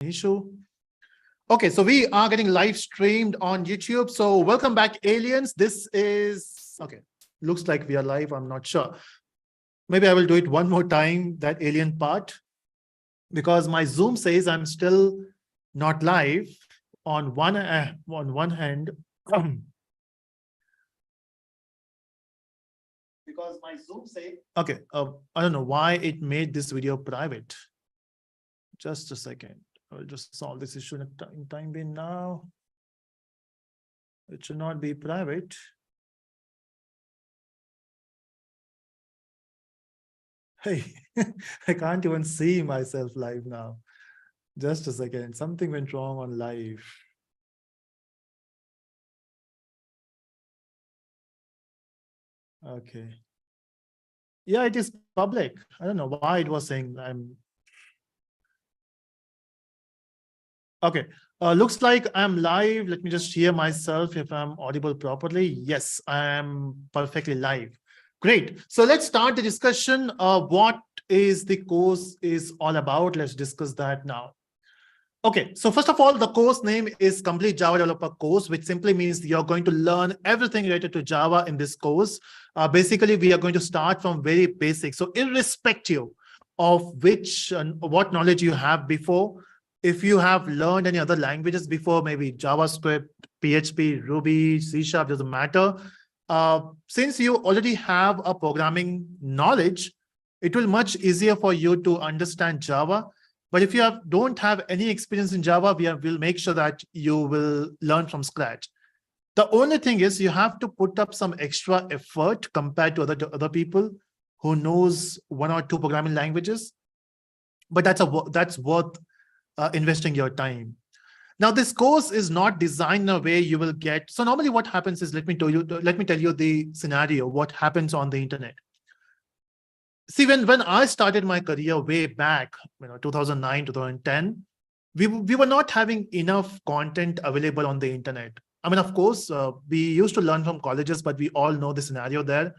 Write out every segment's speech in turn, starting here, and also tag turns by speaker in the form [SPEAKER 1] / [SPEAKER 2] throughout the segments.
[SPEAKER 1] issue. Okay, so we are getting live streamed on YouTube. So welcome back, aliens. This is okay. Looks like we are live. I'm not sure. Maybe I will do it one more time, that alien part, because my Zoom says I'm still not live on one hand. Because my Zoom says okay. I don't know why it made this video private. Just a second. I'll just solve this issue in time being now. It should not be private. Hey, I can't even see myself live now. Just a second. Something went wrong on live. Okay. Yeah, it is public. I don't know why it was saying I'm. Okay. Looks like I'm live. Let me just hear myself if I'm audible properly. Yes, I am perfectly live. Great. So let's start the discussion. What is the course is all about? Let's discuss that now. Okay, so first of all, the course name is Complete Java Developer Course, which simply means you're going to learn everything related to Java in this course. Basically, we are going to start from very basic. So irrespective of which and what knowledge you have before, if you have learned any other languages before, maybe JavaScript, PHP, Ruby, C#, doesn't matter. Since you already have a programming knowledge, it will much easier for you to understand Java. But if you don't have any experience in Java, we'll make sure that you will learn from scratch. The only thing is you have to put up some extra effort compared to other people who knows one or two programming languages. But that's worth investing your time. Now, this course is not designed in a way you will get. So normally what happens is, let me tell you the scenario, what happens on the internet. See, when I started my career way back, 2009, 2010, we were not having enough content available on the internet. I mean, of course, we used to learn from colleges, but we all know the scenario there.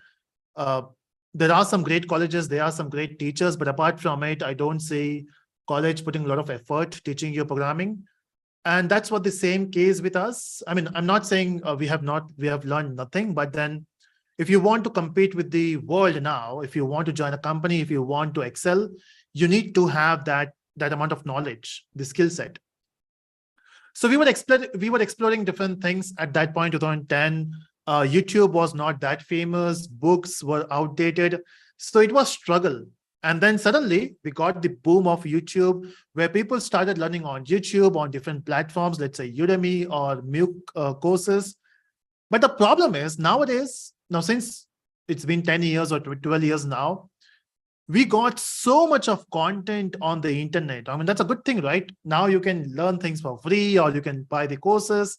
[SPEAKER 1] There are some great colleges, there are some great teachers, but apart from it, I don't see college putting a lot of effort teaching you programming. And that's what the same case with us. I mean, I'm not saying we have learned nothing, but then if you want to compete with the world now, if you want to join a company, if you want to excel, you need to have that amount of knowledge, the skill set. So we were exploring different things at that point, 2010. YouTube was not that famous. Books were outdated. So it was struggle. And then suddenly we got the boom of YouTube, where people started learning on YouTube on different platforms, let's say Udemy or MOOC courses. But the problem is nowadays, since it's been 10 years or 12 years now, we got so much of content on the internet. I mean, that's a good thing, right? Now you can learn things for free or you can buy the courses.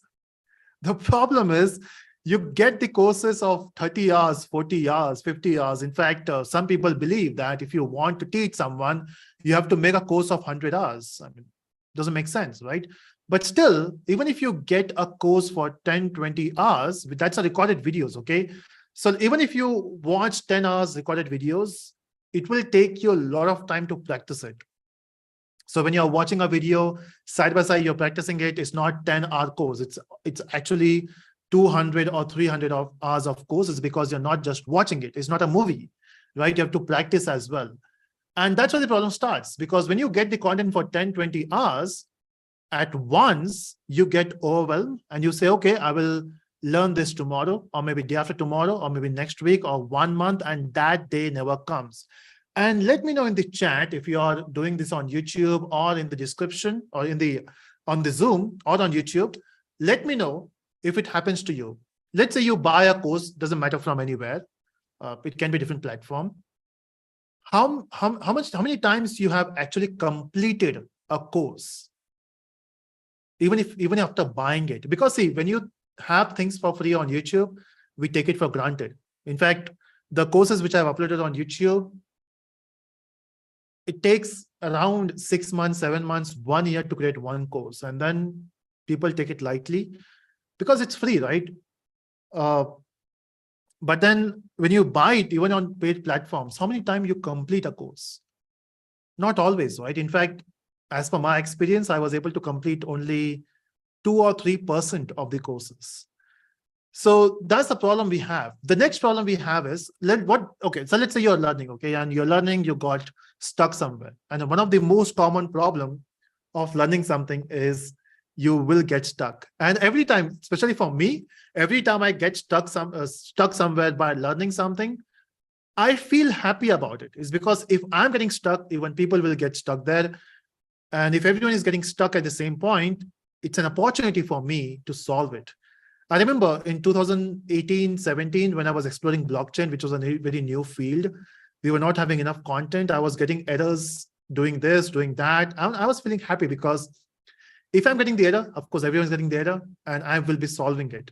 [SPEAKER 1] The problem is you get the courses of 30 hours, 40 hours, 50 hours. In fact, some people believe that if you want to teach someone, you have to make a course of 100 hours. I mean, it doesn't make sense, right? But still, even if you get a course for 10, 20 hours, that's a recorded videos, okay? So even if you watch 10 hours recorded videos, it will take you a lot of time to practice it. So when you're watching a video side by side, you're practicing it. It's not 10-hour course. It's actually 200 or 300 hours of courses, because you're not just watching it. It's not a movie, right? You have to practice as well. And that's where the problem starts, because when you get the content for 10, 20 hours, at once you get overwhelmed and you say, okay, I will learn this tomorrow, or maybe day after tomorrow, or maybe next week, or 1 month, and that day never comes. And let me know in the chat if you are doing this on YouTube, or in the description, or on the Zoom or on YouTube. Let me know if it happens to you. Let's say you buy a course, doesn't matter from anywhere. It can be a different platform. How many times you have actually completed a course? Even after buying it, because see, when you have things for free on YouTube, we take it for granted. In fact, the courses which I've uploaded on YouTube, it takes around 6 months, 7 months, 1 year to create one course, and then people take it lightly because it's free, right? But then when you buy it, even on paid platforms, how many times you complete a course? Not always, right? In fact, as per my experience, I was able to complete only 2 or 3% of the courses. So that's the problem we have. The next problem we have is, so let's say you're learning, okay, and you're learning, you got stuck somewhere. And one of the most common problem of learning something is you will get stuck. And every time, especially for me, every time I get stuck somewhere by learning something, I feel happy about it. It's because if I'm getting stuck, even people will get stuck there. And if everyone is getting stuck at the same point, it's an opportunity for me to solve it. I remember in 2018-17, when I was exploring blockchain, which was a very new field, we were not having enough content. I was getting errors doing this, doing that. I was feeling happy because if I'm getting the error, of course, everyone's getting the error and I will be solving it.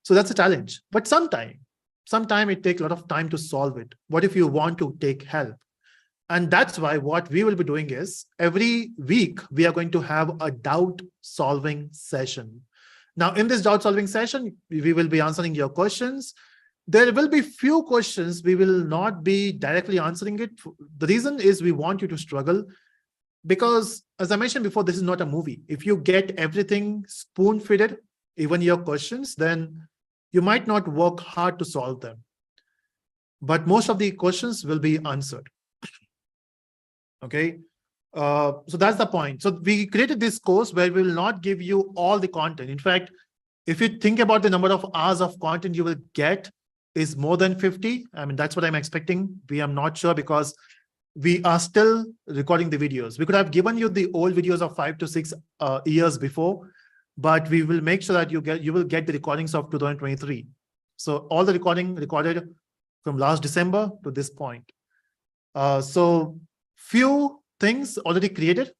[SPEAKER 1] So that's a challenge. But sometime it takes a lot of time to solve it. What if you want to take help? And that's why what we will be doing is every week, we are going to have a doubt solving session. Now, in this doubt solving session, we will be answering your questions. There will be few questions we will not be directly answering it. The reason is we want you to struggle because, as I mentioned before, this is not a movie. If you get everything spoon-fed, even your questions, then you might not work hard to solve them. But most of the questions will be answered. Okay. So that's the point. So we created this course where we will not give you all the content. In fact, if you think about the number of hours of content you will get is more than 50. I mean, that's what I'm expecting. We are not sure because we are still recording the videos. We could have given you the old videos of 5 to 6 years before, but we will make sure that you will get the recordings of 2023. So all the recorded from last December to this point. So few things already created.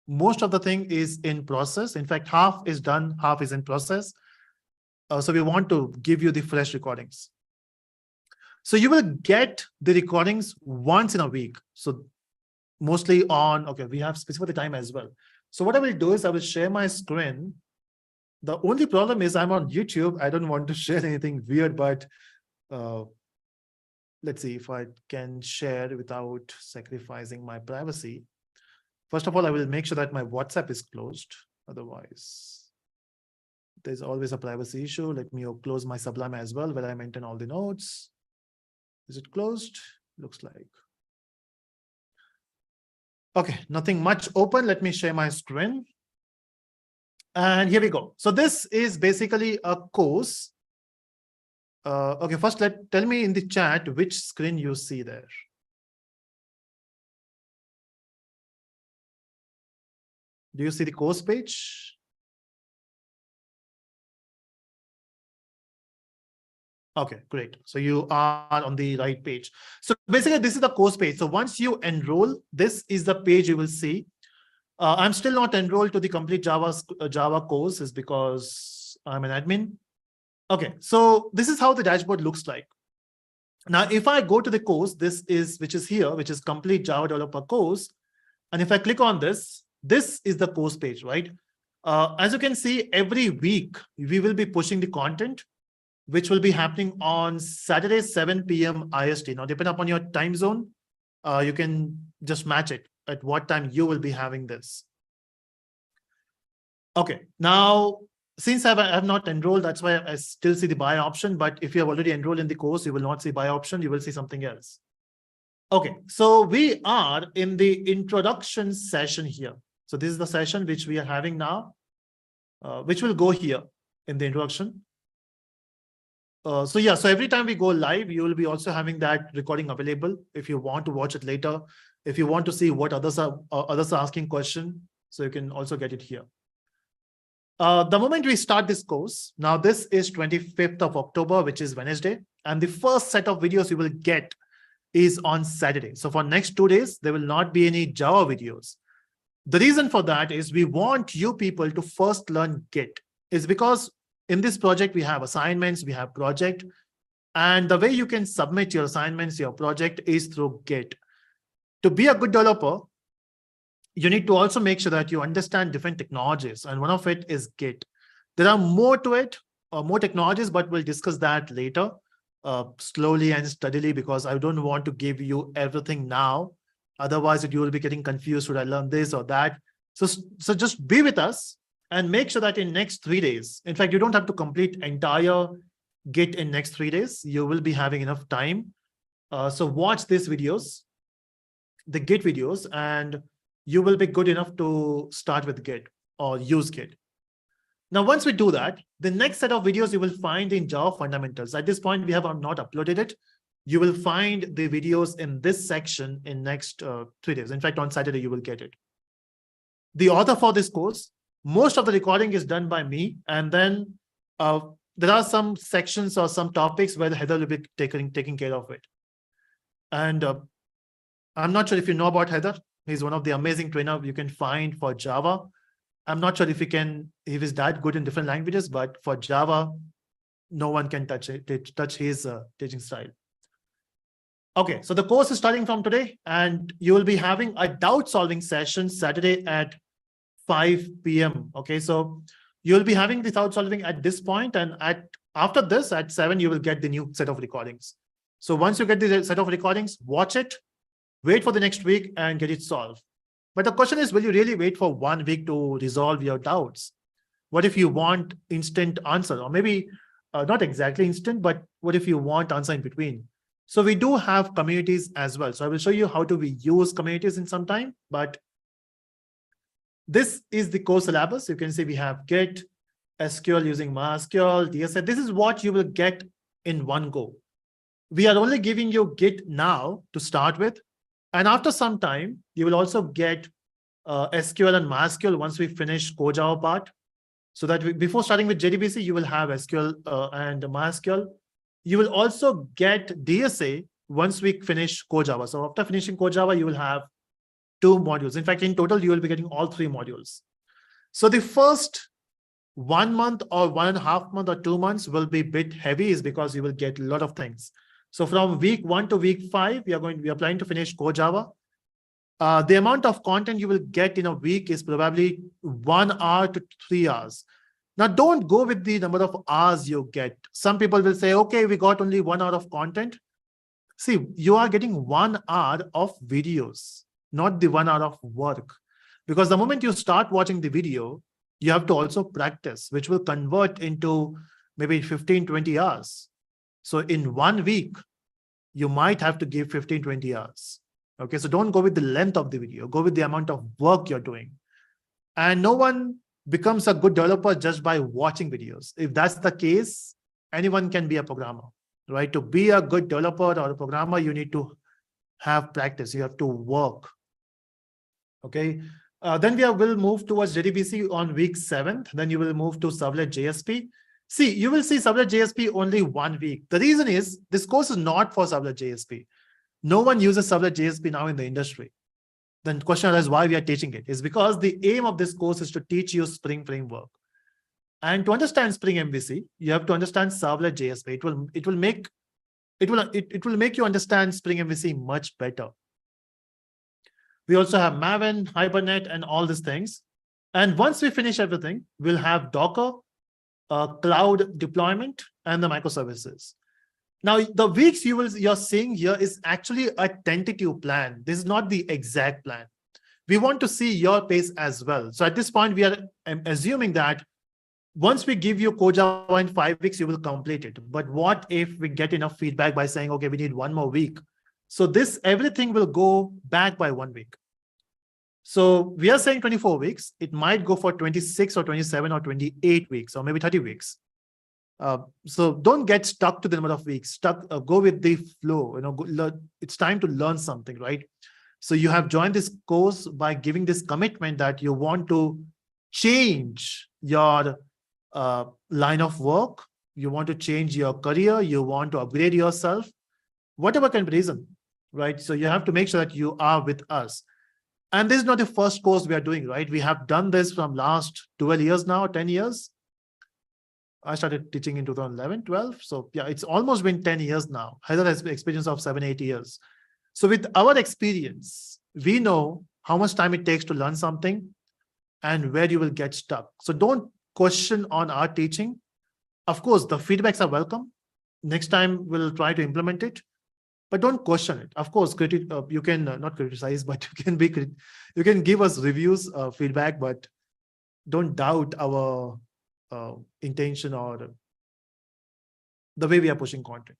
[SPEAKER 1] Most of the thing is in process. In fact, half is done, half is in process. So we want to give you the fresh recordings. So you will get the recordings once in a week. So mostly on, okay, we have specified the time as well. So what I will do is I will share my screen. The only problem is I'm on YouTube. I don't want to share anything weird, but let's see if I can share without sacrificing my privacy. First of all, I will make sure that my WhatsApp is closed. Otherwise, there's always a privacy issue. Let me close my Sublime as well, where I maintain all the notes. Is it closed? Looks like. Okay, nothing much open. Let me share my screen. And here we go. So this is basically a course. Okay, first tell me in the chat which screen you see there. Do you see the course page? Okay, great. So you are on the right page. So basically, this is the course page. So once you enroll, this is the page you will see. I'm still not enrolled to the complete Java course is because I'm an admin. Okay, so this is how the dashboard looks like. Now, if I go to the course, which is here, which is complete Java developer course. And if I click on this is the course page, right? As you can see, every week, we will be pushing the content, which will be happening on Saturday, 7 p.m. IST. Now, depending upon your time zone, you can just match it at what time you will be having this. Okay, now, since I have not enrolled, that's why I still see the buy option. But if you have already enrolled in the course, you will not see buy option. You will see something else. Okay, so we are in the introduction session here. So this is the session which we are having now, which will go here in the introduction. So every time we go live, you will be also having that recording available if you want to watch it later. If you want to see what others are asking question, so you can also get it here. The moment we start this course, now this is 25th of October, which is Wednesday, and the first set of videos you will get is on Saturday. So for next 2 days, there will not be any Java videos. The reason for that is we want you people to first learn Git. It's because in this project, we have assignments, we have project, and the way you can submit your assignments, your project is through Git. To be a good developer, you need to also make sure that you understand different technologies, and one of it is Git. There are more to it, more technologies, but we'll discuss that later, slowly and steadily, because I don't want to give you everything now. Otherwise, you will be getting confused. Should I learn this or that? So just be with us and make sure that in next 3 days, in fact, you don't have to complete entire Git in next 3 days. You will be having enough time. So watch these videos, the Git videos, and you will be good enough to start with Git or use Git. Now, once we do that, the next set of videos you will find in Java Fundamentals. At this point, we have not uploaded it. You will find the videos in this section in next 3 days. In fact, on Saturday, you will get it. The author for this course, most of the recording is done by me. And then there are some sections or some topics where Heather will be taking care of it. And I'm not sure if you know about Heather. He's one of the amazing trainers you can find for Java. I'm not sure if he is that good in different languages, but for Java, no one can touch his teaching style. Okay, so the course is starting from today, and you will be having a doubt solving session Saturday at 5 p.m. Okay, so you'll be having the doubt solving at this point, and after this at 7, you will get the new set of recordings. So once you get the set of recordings, watch it, wait for the next week and get it solved. But the question is, will you really wait for 1 week to resolve your doubts? What if you want instant answer, or maybe not exactly instant, but what if you want answer in between? So we do have communities as well. So I will show you how do we use communities in some time, but this is the course syllabus. You can see we have Git, SQL using MySQL, DSA. This is what you will get in one go. We are only giving you Git now to start with. And after some time, you will also get SQL and MySQL once we finish Core Java part. So that before starting with JDBC, you will have SQL and MySQL. You will also get DSA once we finish Core Java. So after finishing Core Java, you will have 2 modules. In fact, in total, you will be getting all 3 modules. So the first 1 month or 1.5 months or 2 months will be a bit heavy, is because you will get a lot of things. So from week 1 to week 5, we are planning to finish Core Java. The amount of content you will get in a week is probably 1 hour to 3 hours. Now, don't go with the number of hours you get. Some people will say, okay, we got only 1 hour of content. See, you are getting 1 hour of videos, not the 1 hour of work. Because the moment you start watching the video, you have to also practice, which will convert into maybe 15, 20 hours. So in 1 week, you might have to give 15, 20 hours. Okay, so don't go with the length of the video, go with the amount of work you're doing. And no one becomes a good developer just by watching videos. If that's the case, anyone can be a programmer, right? To be a good developer or a programmer, you need to have practice. You have to work. Okay. Then will move towards JDBC on week 7. Then you will move to Servlet JSP. See, you will see Servlet JSP only 1 week. The reason is this course is not for Servlet JSP. No one uses Servlet JSP now in the industry. Then the question is why we are teaching it is because the aim of this course is to teach you Spring Framework. And to understand Spring MVC, you have to understand Servlet JSP. It will make you understand Spring MVC much better. We also have Maven, Hibernate, and all these things. And once we finish everything, we'll have Docker, cloud deployment, and the microservices. Now, the weeks you're seeing here is actually a tentative plan. This is not the exact plan. We want to see your pace as well. So at this point, we are assuming that once we give you Core Java in 5 weeks, you will complete it. But what if we get enough feedback by saying, okay, we need 1 more week? So everything will go back by 1 week. So we are saying 24 weeks. It might go for 26 or 27 or 28 weeks, or maybe 30 weeks. So don't get stuck to the number of weeks. Go with the flow. It's time to learn something, right? So you have joined this course by giving this commitment that you want to change your line of work. You want to change your career. You want to upgrade yourself, whatever can be reason, right? So you have to make sure that you are with us. And this is not the first course we are doing, right? We have done this from last 12 years now, 10 years. I started teaching in 2011, 12. So yeah, it's almost been 10 years now. Heather has experience of 7, 8 years. So with our experience, we know how much time it takes to learn something and where you will get stuck. So don't question on our teaching. Of course, the feedbacks are welcome. Next time, we'll try to implement it. but don't question it. Of course, you can not criticize, but you can give us reviews, feedback, but don't doubt our intention or the way we are pushing content.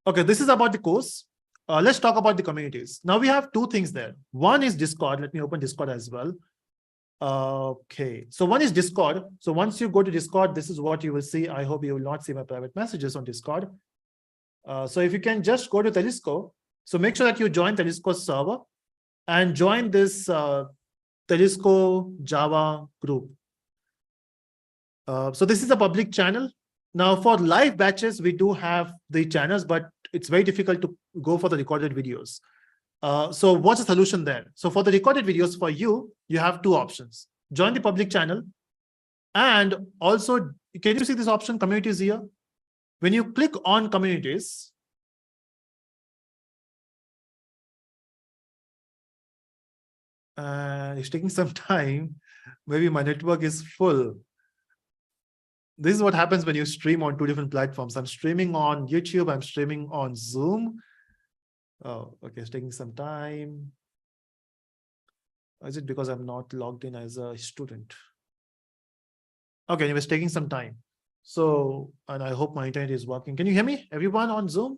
[SPEAKER 1] Okay, this is about the course. Let's talk about the communities. Now we have two things there. One is Discord. Let me open Discord as well. Okay, so one is Discord. So once you go to Discord, this is what you will see. I hope you will not see my private messages on Discord. So if you can just go to Telesco, so make sure that you join Telesco server and join this Telesco Java group. So this is a public channel. Now for live batches, we do have the channels, but it's very difficult to go for the recorded videos. So what's the solution there? So for the recorded videos for you, you have two options. Join the public channel. And also, can you see this option, communities here? When you click on communities, it's taking some time. Maybe my network is full. This is what happens when you stream on two different platforms. I'm streaming on YouTube, I'm streaming on Zoom. Oh, okay, it's taking some time. Is it because I'm not logged in as a student? Okay, anyway, it's taking some time. So, and I hope my internet is working. Can you hear me, everyone on Zoom?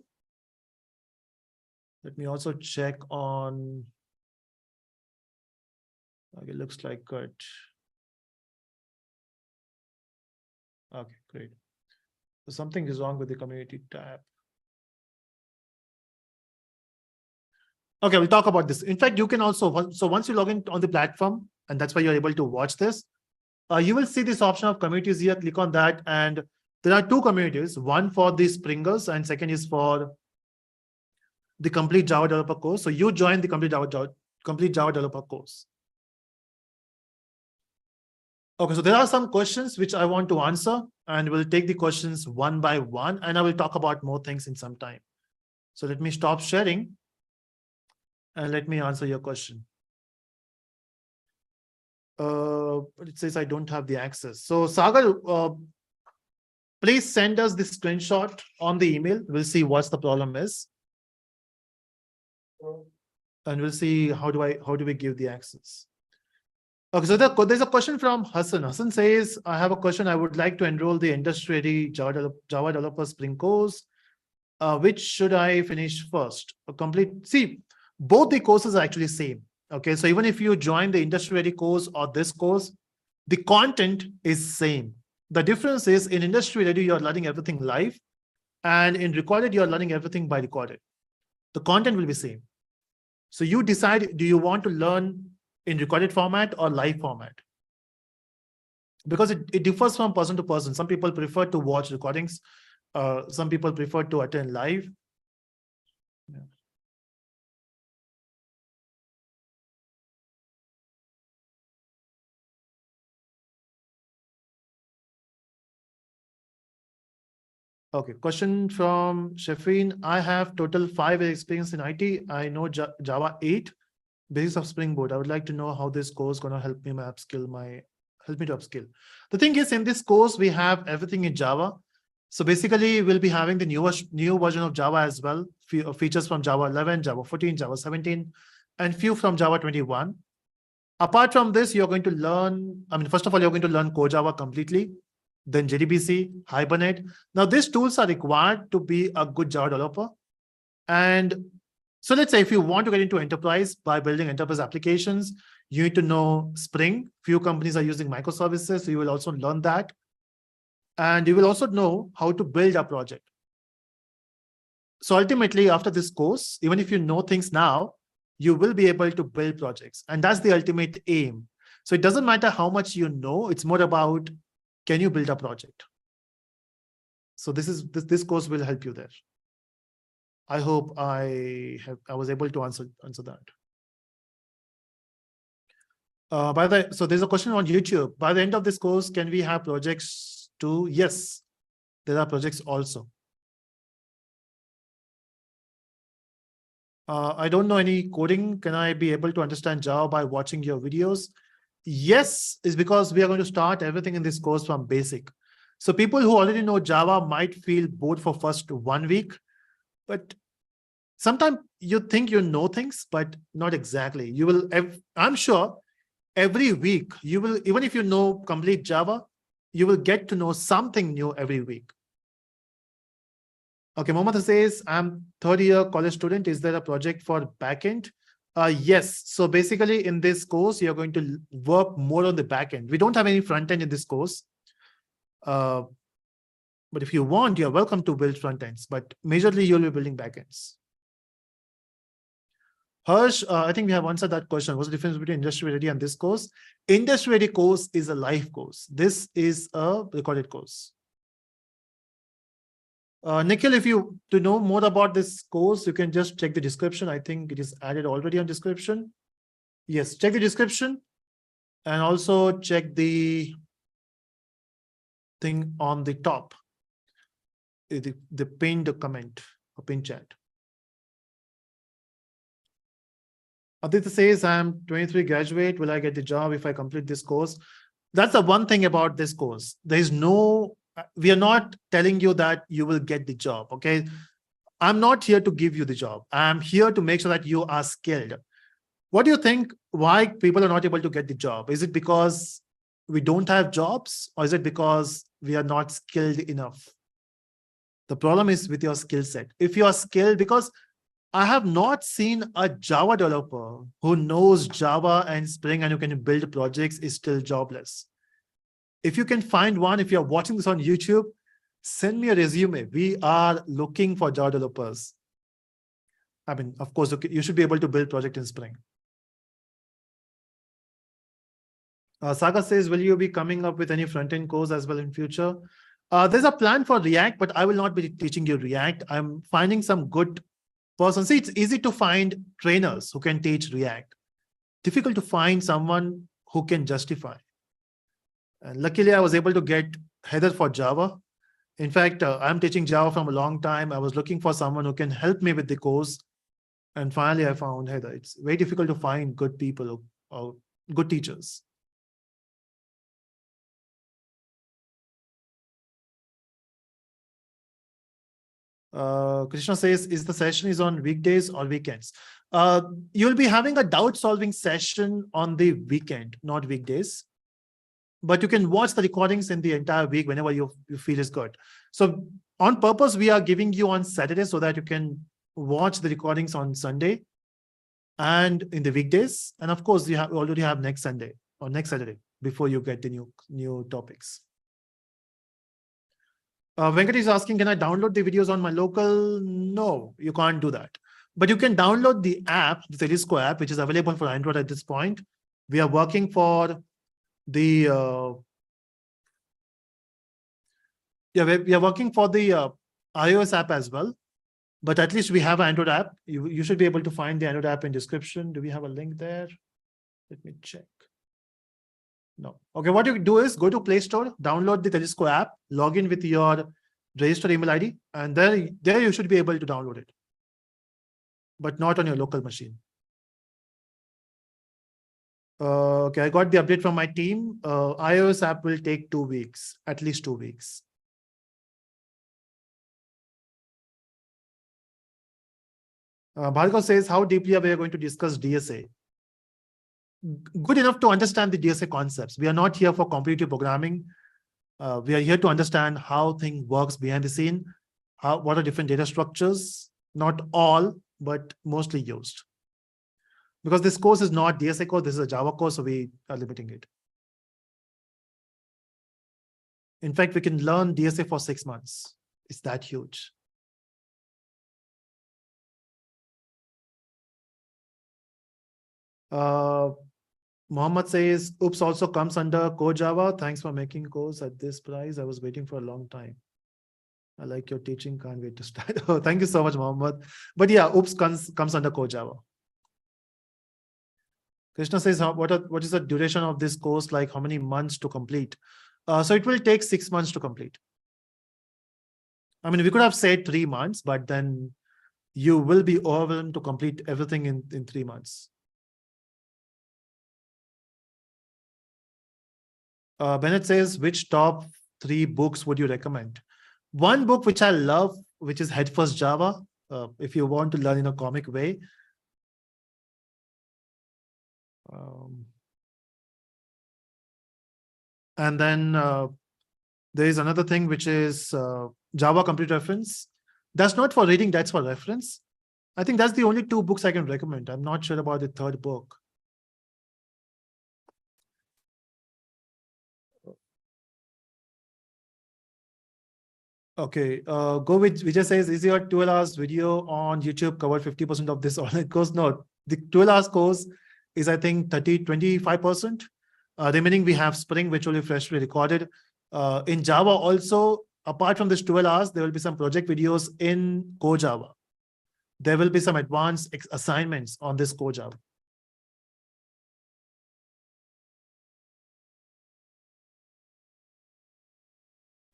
[SPEAKER 1] Let me also check on, okay, looks like good. Okay, great. So something is wrong with the community tab. Okay, we'll talk about this. In fact, you can also, so once you log in on the platform, and that's why you're able to watch this, you will see this option of communities here. Click on that. And there are two communities, one for the Springers and second is for the complete Java developer course. So you join the complete Java developer course. Okay, so there are some questions which I want to answer, and we'll take the questions one by one, and I will talk about more things in some time. So let me stop sharing and let me answer your question. It says I don't have the access. So Sagar, please send us the screenshot on the email. We'll see what the problem is. And we'll see how do we give the access. Okay, so there's a question from Hassan. Hassan says, I have a question. I would like to enroll the industry-ready Java developer Spring course. Which should I finish first? See, both the courses are actually same. Okay, so even if you join the industry-ready course or this course, the content is same. The difference is in industry-ready, you're learning everything live, and in recorded, you're learning everything by recorded. The content will be same. So you decide, do you want to learn in recorded format or live format? Because it differs from person to person. Some people prefer to watch recordings. Some people prefer to attend live. Yeah. Okay, question from Shafin. I have total 5 years experience in IT. I know Java 8, basics of Spring Boot. I would like to know how this course is going to help me to upskill. The thing is, in this course, we have everything in Java. So basically, we'll be having the new version of Java as well, features from Java 11, Java 14, Java 17, and few from Java 21. Apart from this, you're going to learn, first of all, you're going to learn Core Java completely, then JDBC, Hibernate. Now, these tools are required to be a good Java developer. And so let's say if you want to get into enterprise by building enterprise applications, you need to know Spring. Few companies are using microservices, so you will also learn that. And you will also know how to build a project. So ultimately, after this course, even if you know things now, you will be able to build projects. And that's the ultimate aim. So it doesn't matter how much you know, it's more about, can you build a project? So this course will help you there. I hope I was able to answer that. So there's a question on YouTube. By the end of this course, can we have projects too? Yes, there are projects also. I don't know any coding. Can I be able to understand Java by watching your videos? Yes, is because we are going to start everything in this course from basic. So people who already know Java might feel bored for first 1 week. But sometimes you think you know things, but not exactly. You will, I'm sure every week you will, even if you know complete Java, you will get to know something new every week. Okay, Mohammed says, I'm third year college student. Is there a project for backend? Yes. So basically in this course, you're going to work more on the backend. We don't have any front end in this course. But if you want, you're welcome to build front ends, but majorly you'll be building backends. Harsh, I think we have answered that question. What's the difference between industry ready and this course? Industry ready course is a live course. This is a recorded course. Nikhil, if you to know more about this course, you can just check the description. I think it is added already on description. Yes, check the description and also check the thing on the top, the pinned comment or pinned chat. Aditya says, I'm 23 graduate. Will I get the job if I complete this course? That's the one thing about this course. There is no, we are not telling you that you will get the job. Okay. I'm not here to give you the job. I'm here to make sure that you are skilled. What do you think? Why people are not able to get the job? Is it because we don't have jobs, or is it because we are not skilled enough? The problem is with your skill set. If you are skilled, because I have not seen a Java developer who knows Java and Spring and who can build projects is still jobless. If you can find one, if you're watching this on YouTube, send me a resume. We are looking for Java developers. I mean, of course, you should be able to build project in Spring. Saga says, will you be coming up with any front-end course as well in future? There's a plan for React, but I will not be teaching you React. I'm finding some good persons. See, it's easy to find trainers who can teach React. Difficult to find someone who can justify. And luckily, I was able to get Heather for Java. In fact, I'm teaching Java from a long time. I was looking for someone who can help me with the course. And finally, I found Heather. It's very difficult to find good people or good teachers. Krishna says, is the session is on weekdays or weekends? You'll be having a doubt solving session on the weekend, not weekdays. But you can watch the recordings in the entire week whenever you feel is good. So on purpose, we are giving you on Saturday so that you can watch the recordings on Sunday and in the weekdays. And of course, you already have next Sunday or next Saturday before you get the new topics. Venkat is asking, can I download the videos on my local? No, you can't do that. But you can download the app, the Telesco app, which is available for Android at this point. We are working for the we are working for the iOS app as well, but at least we have an Android app. You should be able to find the Android app in description. Do we have a link there? Let me check. No. Okay, what you do is go to Play Store, download the Telesco app, log in with your registered email ID, and there you should be able to download it, but not on your local machine. Okay, I got the update from my team. iOS app will take 2 weeks, at least 2 weeks. Bhargav says, how deeply are we going to discuss DSA? Good enough to understand the DSA concepts. We are not here for competitive programming. We are here to understand how things works behind the scene, what are different data structures, not all, but mostly used. Because this course is not DSA course, this is a Java course, so we are limiting it. In fact, we can learn DSA for 6 months. It's that huge. Mohammed says, oops also comes under core Java. Thanks for making course at this price. I was waiting for a long time. I like your teaching. Can't wait to start. Oh, thank you so much, Mohammed. But yeah, oops comes under core Java. Krishna says, what is the duration of this course? Like how many months to complete? So it will take 6 months to complete. I mean, we could have said 3 months, but then you will be overwhelmed to complete everything in 3 months. Bennett says, which top 3 books would you recommend? One book which I love, which is Head First Java. if you want to learn in a comic way. And then there is another thing, which is Java Complete Reference. That's not for reading, that's for reference. I think that's the only 2 books I can recommend. I'm not sure about the 3rd book. Okay, go with Vijay says, is your 12 hours video on YouTube covered 50% of this online course? No, the 12 hours course is, I think, 25%. Remaining, we have Spring, which will be freshly recorded. In Java also, apart from this 12 hours, there will be some project videos in Core Java. There will be some advanced assignments on this Core Java.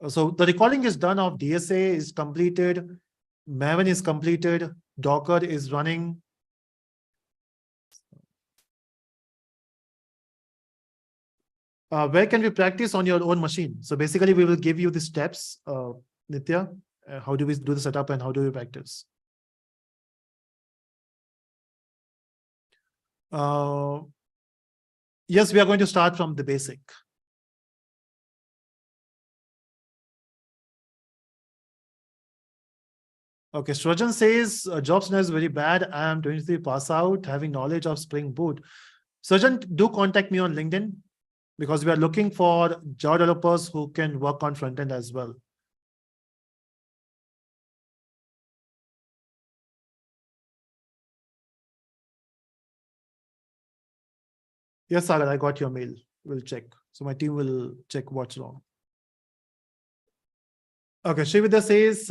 [SPEAKER 1] So the recording is done of DSA is completed. Maven is completed. Docker is running. Where can we practice on your own machine? So basically, we will give you the steps, Nitya. How do we do the setup and how do we practice? Yes, we are going to start from the basic. Okay, Srajan says, job scenario is very bad. I am 23 pass out, having knowledge of Spring Boot. Srajan, do contact me on LinkedIn, because we are looking for Java developers who can work on front end as well. Yes, Sagar, I got your mail. We'll check. So my team will check what's wrong. Okay, Shividya says,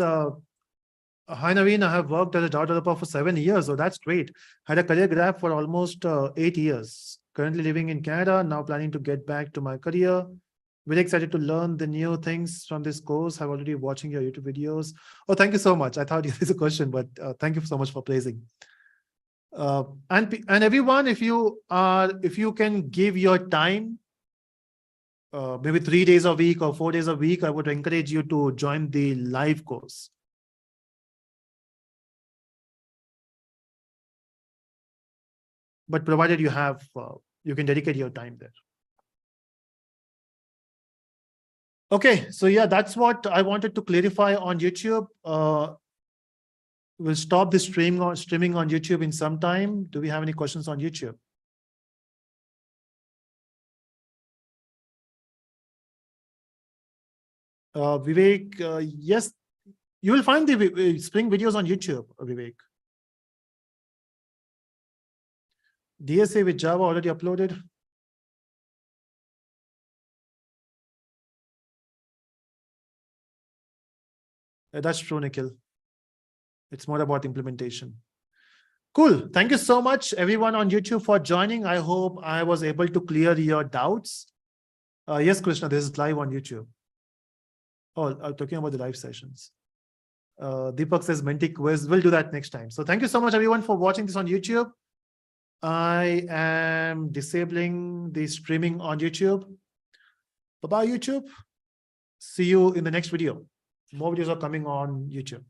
[SPEAKER 1] hi Naveen, I have worked as a Java developer for 7 years. So that's great. Had a career gap for almost 8 years. Currently living in Canada, now planning to get back to my career. Very excited to learn the new things from this course. I'm already watching your YouTube videos. Oh, thank you so much. I thought this is a question, but thank you so much for praising. And everyone, if you can give your time, maybe 3 days a week or 4 days a week, I would encourage you to join the live course. But provided you have, you can dedicate your time there. Okay, so yeah, that's what I wanted to clarify on YouTube. We'll stop the streaming on YouTube in some time. Do we have any questions on YouTube? Vivek, yes, you will find the Spring videos on YouTube, Vivek. DSA with Java already uploaded. That's true, Nikhil. It's more about implementation. Cool. Thank you so much, everyone on YouTube, for joining. I hope I was able to clear your doubts. Yes, Krishna, this is live on YouTube. Oh, I'm talking about the live sessions. Deepak says Menti quiz. We'll do that next time. So thank you so much, everyone, for watching this on YouTube. I am disabling the streaming on YouTube. Bye-bye, YouTube. See you in the next video. More videos are coming on YouTube.